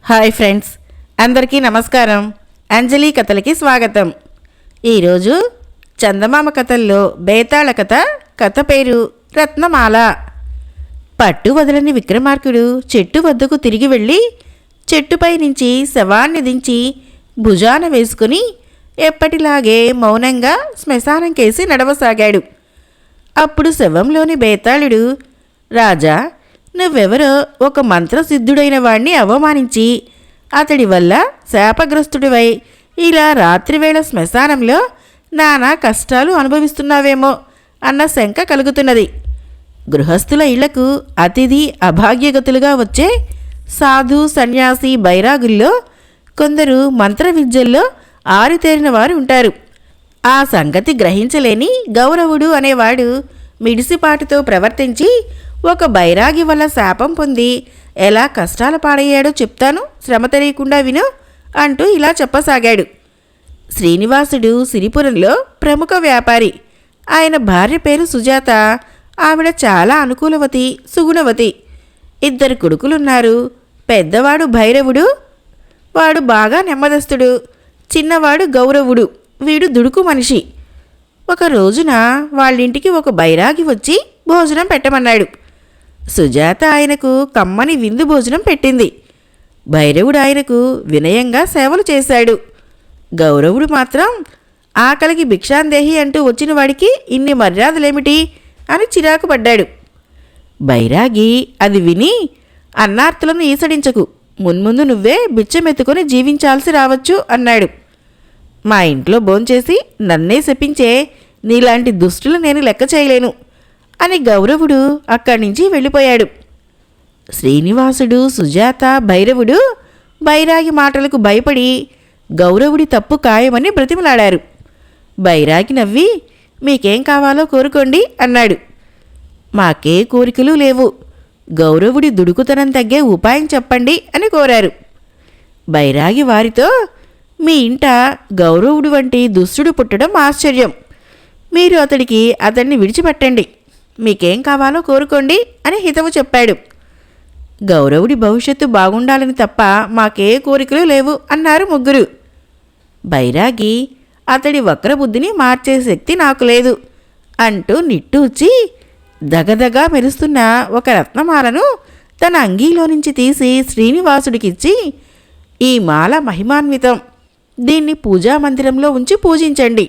Hi friends, అందరికీ నమస్కారం. అంజలి కథలకి స్వాగతం. ఈరోజు చందమామ కథల్లో బేతాళ కథ పేరు రత్నమాల. పట్టు వదలని విక్రమార్కుడు చెట్టు వద్దకు తిరిగి వెళ్ళి చెట్టుపై నుంచి శవాన్ని దించి భుజాన వేసుకుని ఎప్పటిలాగే మౌనంగా శ్మశానం కేసి నడవసాగాడు. అప్పుడు శవంలోని బేతాళుడు, రాజా, నువ్వెవరో ఒక మంత్రసిద్ధుడైన వాణ్ణి అవమానించి అతడి వల్ల శాపగ్రస్తుడివై ఇలా రాత్రివేళ శ్మశానంలో నానా కష్టాలు అనుభవిస్తున్నావేమో అన్న శంక కలుగుతున్నది. గృహస్థుల ఇళ్లకు అతిథి అభాగ్యగతులుగా వచ్చే సాధు సన్యాసి బైరాగుల్లో కొందరు మంత్ర విద్యల్లో ఆరితేరిన వారు ఉంటారు. ఆ సంగతి గ్రహించలేని గౌరవుడు అనేవాడు మిడిసిపాటుతో ప్రవర్తించి ఒక బైరాగి వల్ల శాపం పొంది ఎలా కష్టాల పాడయ్యాడో చెప్తాను, శ్రమ తెలియకుండా విను అంటూ ఇలా చెప్పసాగాడు. శ్రీనివాసుడు సిరిపురంలో ప్రముఖ వ్యాపారి. ఆయన భార్య పేరు సుజాత. ఆవిడ చాలా అనుకూలవతి, సుగుణవతి. 2 కొడుకులున్నారు. పెద్దవాడు భైరవుడు, వాడు బాగా నెమ్మదస్తుడు. చిన్నవాడు గౌరవుడు, వీడు దుడుకు మనిషి. ఒక రోజున వాళ్ళింటికి ఒక బైరాగి వచ్చి భోజనం పెట్టమన్నాడు. సుజాత ఆయనకు కమ్మని విందు భోజనం పెట్టింది. భైరవుడు ఆయనకు వినయంగా సేవలు చేశాడు. గౌరవుడు మాత్రం ఆకలికి భిక్షాందేహి అంటూ వచ్చిన వాడికి ఇన్ని మర్యాదలేమిటి అని చిరాకు పడ్డాడు. బైరాగి అది విని, అన్నార్తులను ఈసడించకు, మున్ముందు నువ్వే బిచ్చమెత్తుకొని జీవించాల్సి రావచ్చు అన్నాడు. మా ఇంట్లో భోంచేసి నన్నే శపించే నీలాంటి దుష్టులు నేను లెక్క చేయలేను అని గౌరవుడు అక్కడి నుంచి వెళ్ళిపోయాడు. శ్రీనివాసుడు, సుజాత, భైరవుడు బైరాగి మాటలకు భయపడి గౌరవుడి తప్పు ఖాయమని బ్రతిమలాడారు. బైరాగి నవ్వి, మీకేం కావాలో కోరుకోండి అన్నాడు. మాకే కోరికలు లేవు, గౌరవుడి దుడుకుతనం తగ్గే ఉపాయం చెప్పండి అని కోరారు. బైరాగి వారితో, మీ ఇంట గౌరవుడు వంటి దుష్టుడు పుట్టడం ఆశ్చర్యం. మీరు అతన్ని విడిచిపెట్టండి, మీకేం కావాలో కోరుకోండి అని హితవు చెప్పాడు. గౌరవుడి భవిష్యత్తు బాగుండాలని తప్ప మాకే కోరికలు లేవు అన్నారు ముగ్గురు. బైరాగి, అతడి వక్రబుద్ధిని మార్చే శక్తి నాకు లేదు అంటూ నిట్టూచి దగదగా మెరుస్తున్న ఒక రత్నమాలను తన అంగీలో నుంచి తీసి శ్రీనివాసుడికిచ్చి, ఈ మాల మహిమాన్వితం, దీన్ని పూజామందిరంలో ఉంచి పూజించండి,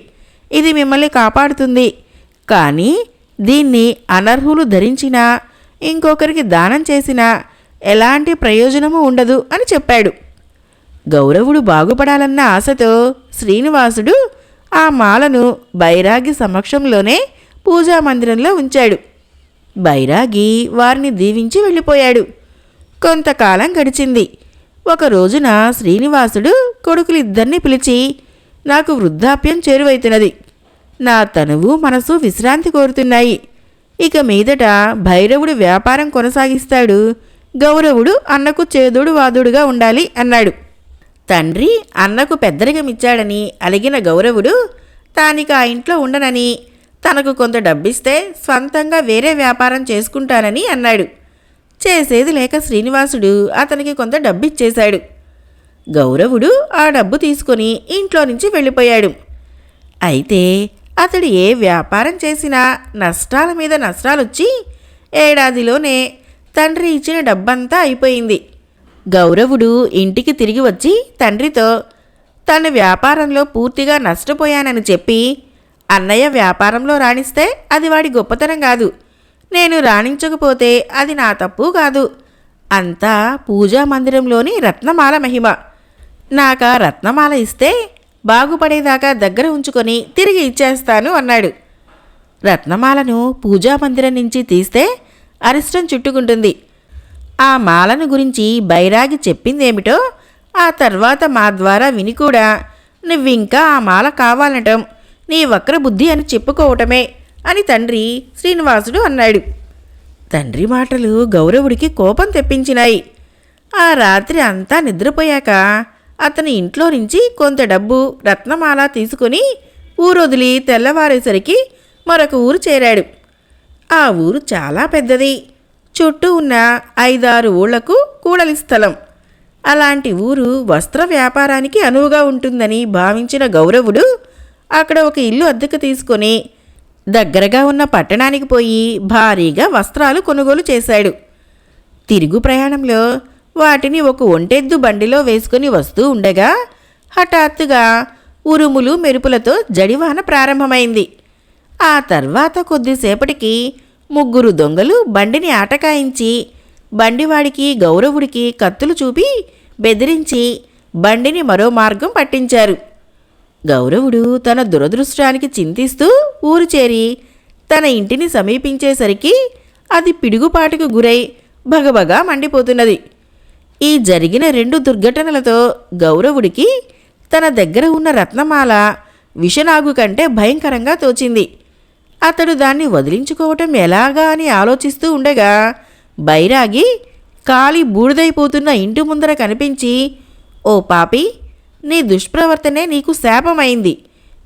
ఇది మిమ్మల్ని కాపాడుతుంది. కానీ దీన్ని అనర్హులు ధరించినా ఇంకొకరికి దానం చేసినా ఎలాంటి ప్రయోజనము ఉండదు అని చెప్పాడు. గౌరవుడు బాగుపడాలన్న ఆశతో శ్రీనివాసుడు ఆ మాలను బైరాగి సమక్షంలోనే పూజామందిరంలో ఉంచాడు. బైరాగి వారిని దీవించి వెళ్ళిపోయాడు. కొంతకాలం గడిచింది. ఒక రోజున శ్రీనివాసుడు కొడుకులిద్దరినీ పిలిచి, నాకు వృద్ధాప్యం చేరువైతున్నది, నా తనువు మనసు విశ్రాంతి కోరుతున్నాయి. ఇక మీదట భైరవుడు వ్యాపారం కొనసాగిస్తాడు, గౌరవుడు అన్నకు చేదోడు వాదుడుగా ఉండాలి అన్నాడు. తండ్రి అన్నకు పెద్దరికమిచ్చాడని అలిగిన గౌరవుడు తానిక ఆ ఇంట్లో ఉండనని, తనకు కొంత డబ్బిస్తే స్వంతంగా వేరే వ్యాపారం చేసుకుంటానని అన్నాడు. చేసేది లేక శ్రీనివాసుడు అతనికి కొంత డబ్బిచ్చేశాడు. గౌరవుడు ఆ డబ్బు తీసుకొని ఇంట్లో నుంచి వెళ్ళిపోయాడు. అయితే అతడు ఏ వ్యాపారం చేసినా నష్టాల మీద నష్టాలొచ్చి ఏడాదిలోనే తండ్రి ఇచ్చిన డబ్బంతా అయిపోయింది. గౌరవుడు ఇంటికి తిరిగి వచ్చి తండ్రితో తన వ్యాపారంలో పూర్తిగా నష్టపోయానని చెప్పి, అన్నయ్య వ్యాపారంలో రాణిస్తే అది వాడి గొప్పతనం కాదు, నేను రాణించకపోతే అది నా తప్పు కాదు, అంతా పూజా మందిరంలోని రత్నమాల మహిమ, నాకా రత్నమాల ఇస్తే బాగుపడేదాకా దగ్గర ఉంచుకొని తిరిగి ఇచ్చేస్తాను అన్నాడు. రత్నమాలను పూజామందిరం నుంచి తీస్తే అరిష్టం చుట్టుకుంటుంది. ఆ మాలను గురించి బైరాగి చెప్పిందేమిటో ఆ తర్వాత మా ద్వారా విని కూడా నువ్వింకా ఆ మాల కావాలనటం నీ వక్రబుద్ధి అని చెప్పుకోవటమే అని తండ్రి శ్రీనివాసుడు అన్నాడు. తండ్రి మాటలు గౌరవుడికి కోపం తెప్పించినాయి. ఆ రాత్రి అంతా నిద్రపోయాక అతని ఇంట్లో నుంచి కొంత డబ్బు, రత్నమాల తీసుకుని ఊరొదిలి తెల్లవారేసరికి మరొక ఊరు చేరాడు. ఆ ఊరు చాలా పెద్దది. చుట్టూ ఉన్న 5-6 ఊళ్లకు కూడలి స్థలం. అలాంటి ఊరు వస్త్ర వ్యాపారానికి అనువుగా ఉంటుందని భావించిన గౌరవుడు అక్కడ ఒక ఇల్లు అద్దెకు తీసుకొని దగ్గరగా ఉన్న పట్టణానికి పోయి భారీగా వస్త్రాలు కొనుగోలు చేశాడు. తిరుగు ప్రయాణంలో వాటిని ఒక ఒంటెద్దు బండిలో వేసుకుని వస్తూ ఉండగా హఠాత్తుగా ఉరుములు మెరుపులతో జడివాన ప్రారంభమైంది. ఆ తర్వాత కొద్దిసేపటికి 3 దొంగలు బండిని ఆటకాయించి బండివాడికి గౌరవుడికి కత్తులు చూపి బెదిరించి బండిని మరో మార్గం పట్టించారు. గౌరవుడు తన దురదృష్టానికి చింతిస్తూ ఊరు చేరి తన ఇంటిని సమీపించేసరికి అది పిడుగుపాటుకు గురై భగభగా మండిపోతున్నది. ఈ జరిగిన 2 దుర్ఘటనలతో గౌరవుడికి తన దగ్గర ఉన్న రత్నమాల విషనాగు కంటే భయంకరంగా తోచింది. అతడు దాన్ని వదిలించుకోవటం ఎలాగా అని ఆలోచిస్తూ ఉండగా బైరాగి కాలి బూడిదైపోతున్న ఇంటి ముందర కనిపించి, "ఓ పాపి, నీ దుష్ప్రవర్తనే నీకు శాపమైంది.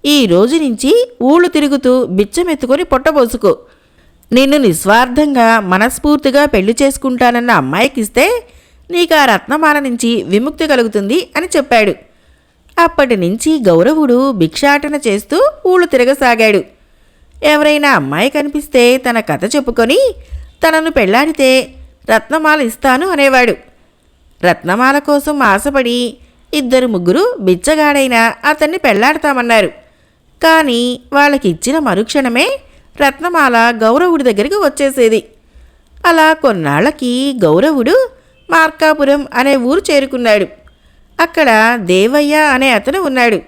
ఈ రోజు నుంచి ఊళ్ళు తిరుగుతూ బిచ్చమెత్తుకొని పొట్టబోసుకో. నిన్ను నిస్వార్థంగా మనస్ఫూర్తిగా పెళ్లి చేసుకుంటానన్న అమ్మాయికిస్తే నీకు ఆ రత్నమాల నుంచి విముక్తి కలుగుతుంది" అని చెప్పాడు. అప్పటి నుంచి గౌరవుడు భిక్షాటన చేస్తూ ఊళ్ళు తిరగసాగాడు. ఎవరైనా అమ్మాయి కనిపిస్తే తన కథ చెప్పుకొని తనను పెళ్లాడితే రత్నమాల ఇస్తాను అనేవాడు. రత్నమాల కోసం ఆశపడి 2-3 బిచ్చగాడైనా అతన్ని పెళ్లాడతామన్నారు. కానీ వాళ్ళకిచ్చిన మరుక్షణమే రత్నమాల గౌరవుడి దగ్గరికి వచ్చేసేది. అలా కొన్నాళ్లకి గౌరవుడు మార్కాపురం అనే ఊరు చేరుకున్నాడు. అక్కడ దేవయ్య అనే అతను ఉన్నాడు.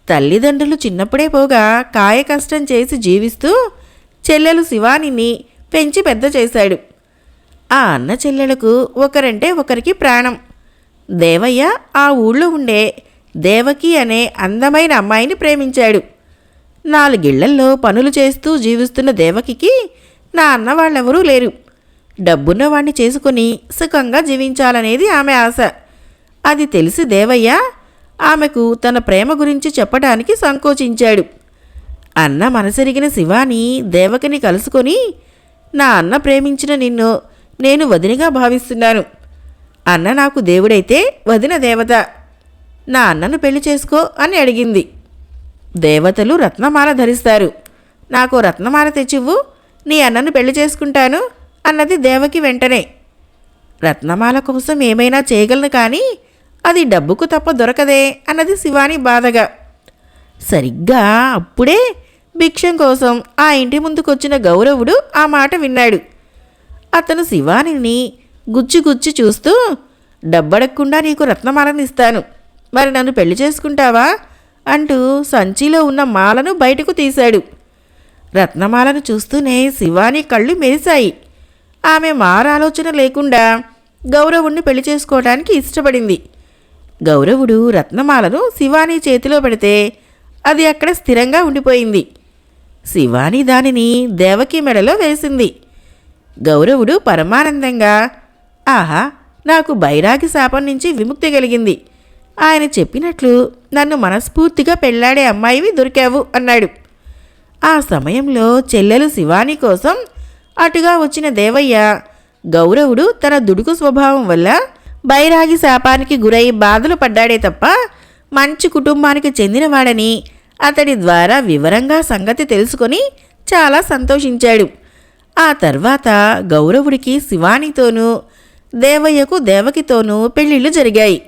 తల్లిదండ్రులు చిన్నప్పుడే పోగా కాయ కష్టం చేసి జీవిస్తూ చెల్లెలు శివానిని పెంచి పెద్ద చేశాడు. ఆ అన్న చెల్లెలకు ఒకరంటే ఒకరికి ప్రాణం. దేవయ్య ఆ ఊళ్ళో ఉండే దేవకి అనే అందమైన అమ్మాయిని ప్రేమించాడు. 4 ఇళ్లల్లో పనులు చేస్తూ జీవిస్తున్న దేవకికి నా అన్న వాళ్ళెవరూ లేరు. డబ్బున్న వాణ్ణి చేసుకుని సుఖంగా జీవించాలనేది ఆమె ఆశ. అది తెలిసి దేవయ్య ఆమెకు తన ప్రేమ గురించి చెప్పడానికి సంకోచించాడు. అన్న మనసెరిగిన శివాని దేవకిని కలుసుకొని, "నా అన్న ప్రేమించిన నిన్ను నేను వదినగా భావిస్తున్నాను. అన్న నాకు దేవుడైతే వదిన దేవత. నా అన్నను పెళ్లి చేసుకో" అని అడిగింది. దేవతలు రత్నమాల ధరిస్తారు. "నాకు రత్నమాల తెచ్చివ్వు, నీ అన్నను పెళ్లి చేసుకుంటాను" అన్నది దేవకి వెంటనే. రత్నమాల కోసం ఏమైనా చేయగలను కానీ అది డబ్బుకు తప్ప దొరకదే అన్నది శివాని బాధగా. సరిగ్గా అప్పుడే భిక్షం కోసం ఆ ఇంటి ముందుకొచ్చిన గౌరవుడు ఆ మాట విన్నాడు. అతను శివానిని గుచ్చి గుచ్చి చూస్తూ, "డబ్బడక్కుండా నీకు రత్నమాలను ఇస్తాను, మరి నన్ను పెళ్లి చేసుకుంటావా?" అంటూ సంచిలో ఉన్న మాలను బయటకు తీశాడు. రత్నమాలను చూస్తూనే శివాని కళ్ళు మెరిశాయి. ఆమె మారాలోచన లేకుండా గౌరవుణ్ణి పెళ్లి చేసుకోవడానికి ఇష్టపడింది. గౌరవుడు రత్నమాలను శివాని చేతిలో పెడితే అది అక్కడ స్థిరంగా ఉండిపోయింది. శివాని దానిని దేవకి మెడలో వేసింది. గౌరవుడు పరమానందంగా, "ఆహా, నాకు బైరాగి శాపం నుంచి విముక్తి కలిగింది. ఆయన చెప్పినట్లు నన్ను మనస్ఫూర్తిగా పెళ్లాడే అమ్మాయివి దొరికావు" అన్నాడు. ఆ సమయంలో చెల్లెలు శివాని కోసం అటుగా వచ్చిన దేవయ్య గౌరవుడు తన దుడుకు స్వభావం వల్ల బైరాగి శాపానికి గురై బాధలు పడ్డాడే తప్ప మంచి కుటుంబానికి చెందినవాడని అతడి ద్వారా వివరంగా సంగతి తెలుసుకొని చాలా సంతోషించాడు. ఆ తర్వాత గౌరవుడికి శివానితోనూ దేవయ్యకు దేవకితోనూ పెళ్ళిళ్ళు జరిగాయి.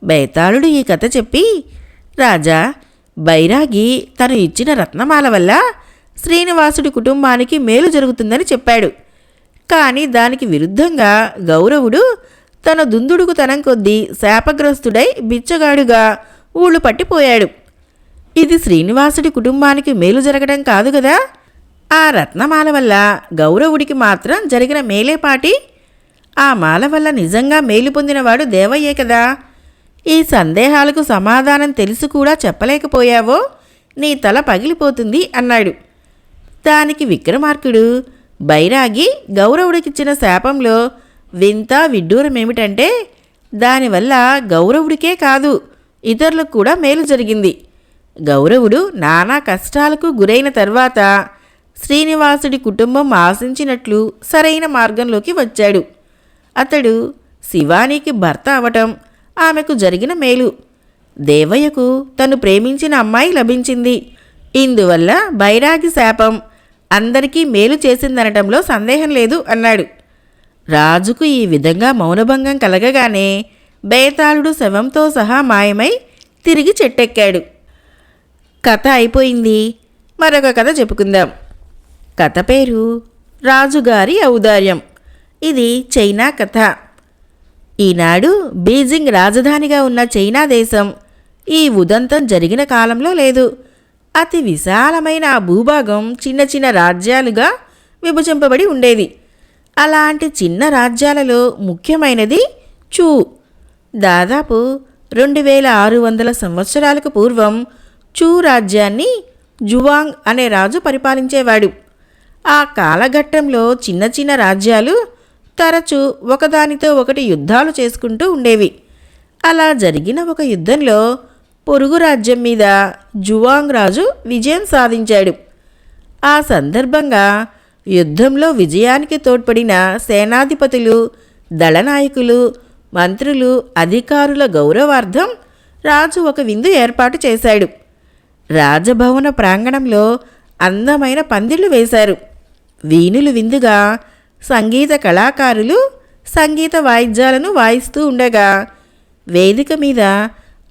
బేతాళుడు ఈ కథ చెప్పి, "రాజా, బైరాగి తను ఇచ్చిన రత్నమాల వల్ల శ్రీనివాసుడి కుటుంబానికి మేలు జరుగుతుందని చెప్పాడు. కానీ దానికి విరుద్ధంగా గౌరవుడు తన దుందుడుకుతనం కొద్దీ శాపగ్రస్తుడై బిచ్చగాడుగా ఊళ్ళు పట్టిపోయాడు. ఇది శ్రీనివాసుడి కుటుంబానికి మేలు జరగడం కాదు కదా. ఆ రత్నమాల వల్ల గౌరవుడికి మాత్రం జరిగిన మేలేపాటి. ఆ మాల వల్ల నిజంగా మేలు పొందినవాడు దేవయ్యే కదా. ఈ సందేహాలకు సమాధానం తెలిసి కూడా చెప్పలేకపోయావో నీ తల పగిలిపోతుంది" అన్నాడు. దానికి విక్రమార్కుడు, బైరాగి గౌరవుడికిచ్చిన శాపంలో వింత విడ్డూరమేమిటంటే దానివల్ల గౌరవుడికే కాదు ఇతరులకు కూడా మేలు జరిగింది. గౌరవుడు నానా కష్టాలకు గురైన తర్వాత శ్రీనివాసుడి కుటుంబం ఆశించినట్లు సరైన మార్గంలోకి వచ్చాడు. అతడు శివానీకి భర్త అవటం ఆమెకు జరిగిన మేలు. దేవయ్యకు తను ప్రేమించిన అమ్మాయి లభించింది. ఇందువల్ల బైరాగి శాపం అందరికీ మేలు చేసిందనటంలో సందేహం లేదు అన్నాడు. రాజుకు ఈ విధంగా మౌనభంగం కలగగానే బేతాళుడు శవంతో సహా మాయమై తిరిగి చెట్టెక్కాడు. కథ అయిపోయింది. మరొక కథ చెప్పుకుందాం. కథ పేరు రాజుగారి ఔదార్యం. ఇది చైనా కథ. ఈనాడు బీజింగ్ రాజధానిగా ఉన్న చైనా దేశం ఈ ఉదంతం జరిగిన కాలంలో లేదు. అతి విశాలమైన ఆ భూభాగం చిన్న చిన్న రాజ్యాలుగా విభజింపబడి ఉండేది. అలాంటి చిన్న రాజ్యాలలో ముఖ్యమైనది చూ. దాదాపు 2600 సంవత్సరాలకు పూర్వం చూ రాజ్యాన్ని జువాంగ్ అనే రాజు పరిపాలించేవాడు. ఆ కాలఘట్టంలో చిన్న చిన్న రాజ్యాలు తరచూ ఒకదానితో ఒకటి యుద్ధాలు చేసుకుంటూ ఉండేవి. అలా జరిగిన ఒక యుద్ధంలో పొరుగు రాజ్యం మీద జువాంగ్ రాజు విజయం సాధించాడు. ఆ సందర్భంగా యుద్ధంలో విజయానికి తోడ్పడిన సేనాధిపతులు, దళనాయకులు, మంత్రులు, అధికారుల గౌరవార్థం రాజు ఒక విందు ఏర్పాటు చేశాడు. రాజభవన ప్రాంగణంలో అందమైన పందిళ్లు వేశారు. వీణులు విందుగా, సంగీత కళాకారులు సంగీత వాయిద్యాలను వాయిస్తూ ఉండగా వేదిక మీద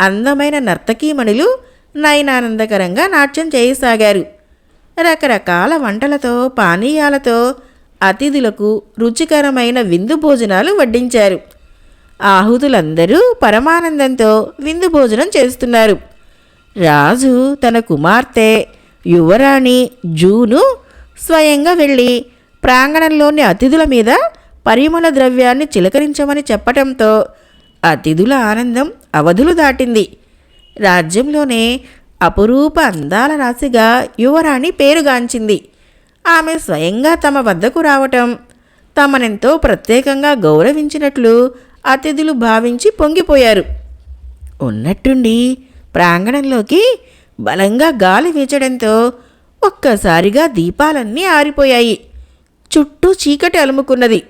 అందమైన నర్తకీమణులు నయనానందకరంగా నాట్యం చేయసాగారు. రకరకాల వంటలతో, పానీయాలతో అతిథులకు రుచికరమైన విందు భోజనాలు వడ్డించారు. ఆహుతులందరూ పరమానందంతో విందు భోజనం చేస్తున్నారు. రాజు తన కుమార్తె యువరాణి జూను స్వయంగా వెళ్ళి ప్రాంగణంలోని అతిథుల మీద పరిమళ ద్రవ్యాన్ని చిలకరించమని చెప్పటంతో అతిథుల ఆనందం అవధులు దాటింది. రాజ్యంలోనే అపురూప అందాల రాశిగా యువరాణి పేరుగాంచింది. ఆమె స్వయంగా తమ వద్దకు రావటం తమనెంతో ప్రత్యేకంగా గౌరవించినట్లు అతిథులు భావించి పొంగిపోయారు. ఉన్నట్టుండి ప్రాంగణంలోకి బలంగా గాలి వీచడంతో ఒక్కసారిగా దీపాలన్నీ ఆరిపోయాయి. చుట్టూ చీకటి అలుముకున్నది.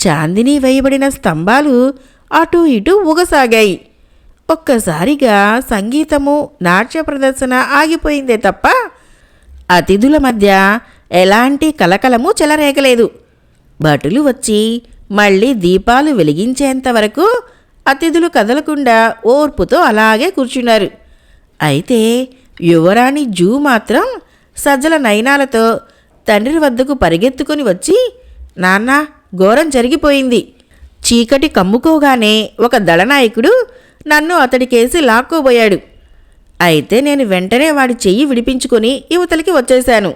చాందిని వేయబడిన స్తంభాలు అటూ ఇటూ ఊగసాగాయి. ఒక్కసారిగా సంగీతము, నాట్య ప్రదర్శన ఆగిపోయిందే తప్ప అతిథుల మధ్య ఎలాంటి కలకలము చెలరేగలేదు. భటులు వచ్చి మళ్ళీ దీపాలు వెలిగించేంత వరకు అతిథులు కదలకుండా ఓర్పుతో అలాగే కూర్చున్నారు. అయితే యువరాణి జూ మాత్రం సజ్జల నయనాలతో తండ్రి వద్దకు పరిగెత్తుకుని వచ్చి, నాన్నా, ఘోరం జరిగిపోయింది. చీకటి కమ్ముకోగానే ఒక దళనాయకుడు నన్ను అతడికేసి లాక్కోబోయాడు. అయితే నేను వెంటనే వాడి చెయ్యి విడిపించుకొని యువతలికి వచ్చేశాను.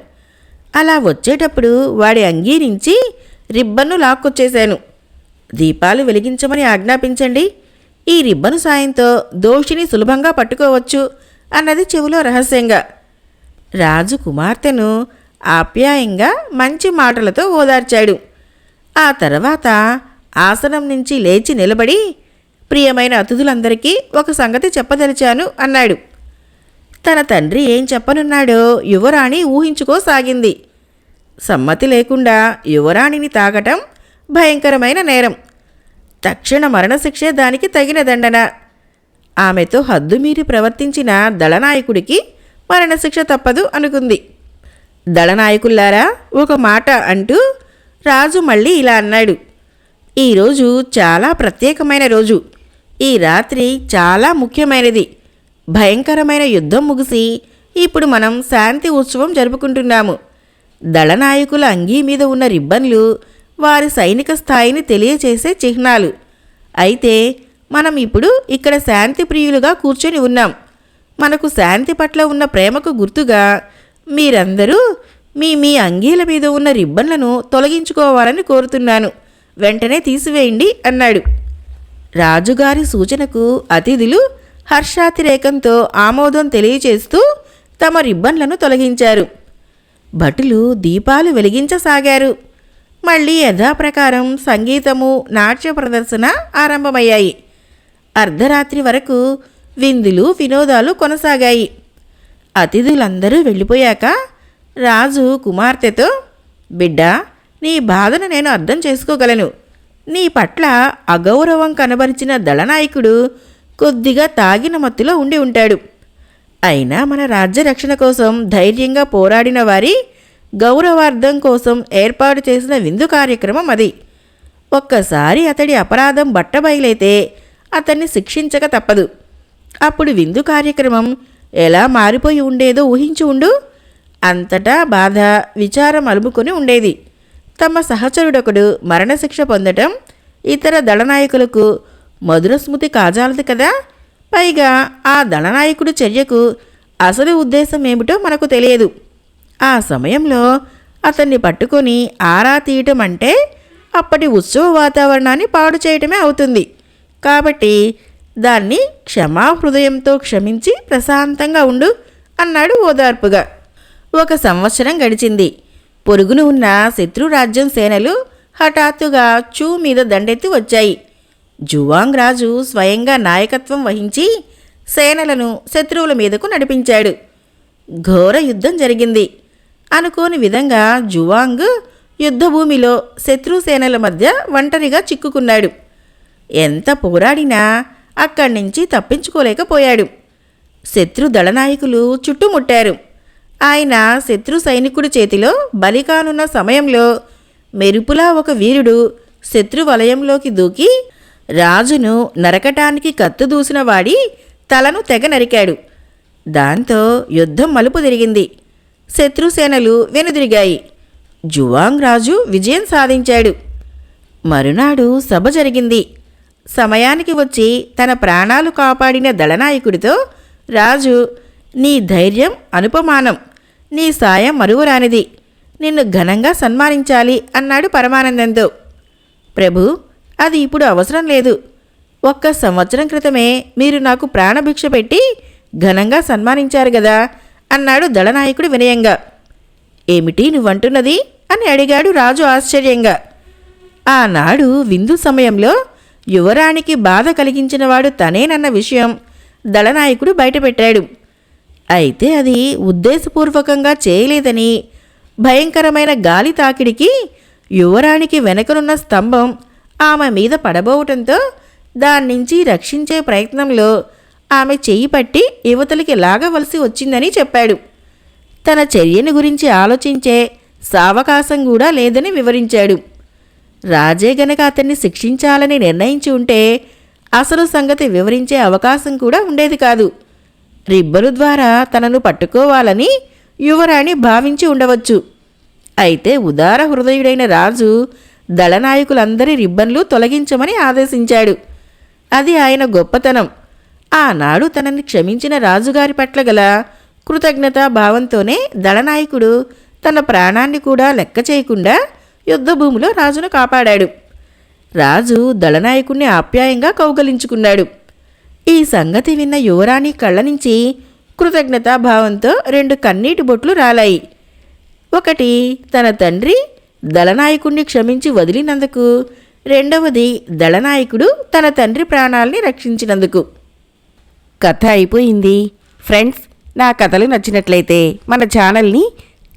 అలా వచ్చేటప్పుడు వాడి అంగీ నుంచి రిబ్బన్ను లాక్కొచ్చేశాను. దీపాలు వెలిగించమని ఆజ్ఞాపించండి. ఈ రిబ్బను సాయంతో దోషిని సులభంగా పట్టుకోవచ్చు అన్నది చెవిలో రహస్యంగా. రాజు కుమార్తెను ఆప్యాయంగా మంచి మాటలతో ఓదార్చాడు. ఆ తర్వాత ఆసనం నుంచి లేచి నిలబడి, ప్రియమైన అతిథులందరికీ ఒక సంగతి చెప్పదలిచాను అన్నాడు. తన తండ్రి ఏం చెప్పనున్నాడో యువరాణి ఊహించుకోసాగింది. సమ్మతి లేకుండా యువరాణిని తాగటం భయంకరమైన నేరం. తక్షణ మరణశిక్షే దానికి తగిన దండన. ఆమెతో హద్దుమీరి ప్రవర్తించిన దళనాయకుడికి మరణశిక్ష తప్పదు అనుకుంది. దళనాయకుల్లారా, ఒక మాట అంటూ రాజు మళ్ళీ ఇలా అన్నాడు. ఈరోజు చాలా ప్రత్యేకమైన రోజు. ఈ రాత్రి చాలా ముఖ్యమైనది. భయంకరమైన యుద్ధం ముగిసి ఇప్పుడు మనం శాంతి ఉత్సవం జరుపుకుంటున్నాము. దళనాయకుల అంగీ మీద ఉన్న రిబ్బన్లు వారి సైనిక స్థాయిని తెలియచేసే చిహ్నాలు. అయితే మనం ఇప్పుడు ఇక్కడ శాంతి ప్రియులుగా కూర్చొని ఉన్నాం. మనకు శాంతి పట్ల ఉన్న ప్రేమకు గుర్తుగా మీరందరూ మీ మీ అంగీల మీద ఉన్న రిబ్బన్లను తొలగించుకోవాలని కోరుతున్నాను. వెంటనే తీసివేయండి అన్నాడు. రాజుగారి సూచనకు అతిథులు హర్షాతిరేకంతో ఆమోదం తెలియచేస్తూ తమ రిబ్బన్లను తొలగించారు. భటులు దీపాలు వెలిగించసాగారు. మళ్ళీ యథాప్రకారం సంగీతము, నాట్య ప్రదర్శన ఆరంభమయ్యాయి. అర్ధరాత్రి వరకు విందులు, వినోదాలు కొనసాగాయి. అతిథులందరూ వెళ్ళిపోయాక రాజు కుమార్తెతో, బిడ్డా, నీ బాధను నేను అర్థం చేసుకోగలను. నీ పట్ల అగౌరవం కనబరిచిన దళనాయకుడు కొద్దిగా తాగిన మత్తులో ఉండి ఉంటాడు. అయినా మన రాజ్య రక్షణ కోసం ధైర్యంగా పోరాడిన వారి గౌరవార్థం కోసం ఏర్పాటు చేసిన విందు కార్యక్రమం అది. ఒక్కసారి అతడి అపరాధం బట్టబయలైతే అతన్ని శిక్షించక తప్పదు. అప్పుడు విందు కార్యక్రమం ఎలా మారిపోయి ఉండేదో ఊహించి ఉండు. అంతటా బాధ, విచారం అలుముకొని ఉండేది. తమ సహచరుడొకడు మరణశిక్ష పొందటం ఇతర దళనాయకులకు మధుర స్మృతి కాజాలదు కదా. పైగా ఆ దళనాయకుడి చర్యకు అసలు ఉద్దేశం ఏమిటో మనకు తెలియదు. ఆ సమయంలో అతన్ని పట్టుకొని ఆరా తీయటం అంటే అప్పటి ఉత్సవ వాతావరణాన్ని పాడు చేయటమే అవుతుంది. కాబట్టి దాన్ని క్షమాహృదయంతో క్షమించి ప్రశాంతంగా ఉండు అన్నాడు ఓదార్పుగా. 1 సంవత్సరం గడిచింది. పొరుగున ఉన్న శత్రురాజ్యం సేనలు హఠాత్తుగా చూ మీద దండెత్తి వచ్చాయి. జువాంగ్ రాజు స్వయంగా నాయకత్వం వహించి సేనలను శత్రువుల మీదకు నడిపించాడు. ఘోర యుద్ధం జరిగింది. అనుకోని విధంగా జువాంగ్ యుద్ధభూమిలో శత్రుసేనల మధ్య ఒంటరిగా చిక్కుకున్నాడు. ఎంత పోరాడినా అక్కడి నుంచి తప్పించుకోలేకపోయాడు. శత్రు దళనాయకులు చుట్టుముట్టారు. ఆయన శత్రు సైనికుడి చేతిలో బలికానున్న సమయంలో మెరుపులా ఒక వీరుడు శత్రు వలయంలోకి దూకి రాజును నరకటానికి కత్తు దూసిన వాడి తలను తెగ నరికాడు. దాంతో యుద్ధం మలుపు తిరిగింది. శత్రుసేనలు వెనుదిరిగాయి. జువాంగ్ రాజు విజయం సాధించాడు. మరునాడు సభ జరిగింది. సమయానికి వచ్చి తన ప్రాణాలు కాపాడిన దళనాయకుడితో రాజు, నీ ధైర్యం అనుపమానం, నీ సాయం మరువరానిది, నిన్ను ఘనంగా సన్మానించాలి అన్నాడు పరమానందంతో. ప్రభు, అది ఇప్పుడు అవసరం లేదు. 1 సంవత్సరం క్రితమే మీరు నాకు ప్రాణభిక్ష పెట్టి ఘనంగా సన్మానించారు గదా అన్నాడు దళనాయకుడు వినయంగా. ఏమిటి నువ్వంటున్నది అని అడిగాడు రాజు ఆశ్చర్యంగా. ఆనాడు విందు సమయంలో యువరాణికి బాధ కలిగించినవాడు తనేనన్న విషయం దళనాయకుడు బయటపెట్టాడు. అయితే అది ఉద్దేశపూర్వకంగా చేయలేదని, భయంకరమైన గాలి తాకిడికి యువరాణికి వెనకనున్న స్తంభం ఆమె మీద పడబోవటంతో దాన్నించి రక్షించే ప్రయత్నంలో ఆమె చెయ్యి పట్టి యువతలకి లాగవలసి వచ్చిందని చెప్పాడు. తన చర్యను గురించి ఆలోచించే సావకాశం కూడా లేదని వివరించాడు. రాజే గనక అతన్ని శిక్షించాలని నిర్ణయించి ఉంటే అసలు సంగతి వివరించే అవకాశం కూడా ఉండేది కాదు. రిబ్బను ద్వారా తనను పట్టుకోవాలని యువరాణి భావించి ఉండవచ్చు. అయితే ఉదార హృదయుడైన రాజు దళనాయకులందరి రిబ్బన్లు తొలగించమని ఆదేశించాడు. అది ఆయన గొప్పతనం. ఆనాడు తనని క్షమించిన రాజుగారి పట్ల గల కృతజ్ఞతా భావంతోనే దళనాయకుడు తన ప్రాణాన్ని కూడా లెక్క చేయకుండా యుద్ధభూమిలో రాజును కాపాడాడు. రాజు దళనాయకుణ్ణి ఆప్యాయంగా కౌగలించుకున్నాడు. ఈ సంగతి విన్న యువరాణి కళ్ళ నుంచి కృతజ్ఞతాభావంతో 2 కన్నీటి బొట్లు రాలాయి. ఒకటి తన తండ్రి దళనాయకుణ్ణి క్షమించి వదిలినందుకు, రెండవది దళనాయకుడు తన తండ్రి ప్రాణాల్ని రక్షించినందుకు. కథ అయిపోయింది. ఫ్రెండ్స్, నా కథలు నచ్చినట్లయితే మన ఛానల్ని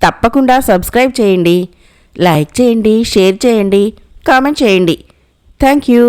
తప్పకుండా సబ్స్క్రైబ్ చేయండి, లైక్ చేయండి, షేర్ చేయండి, కామెంట్ చేయండి. Thank you.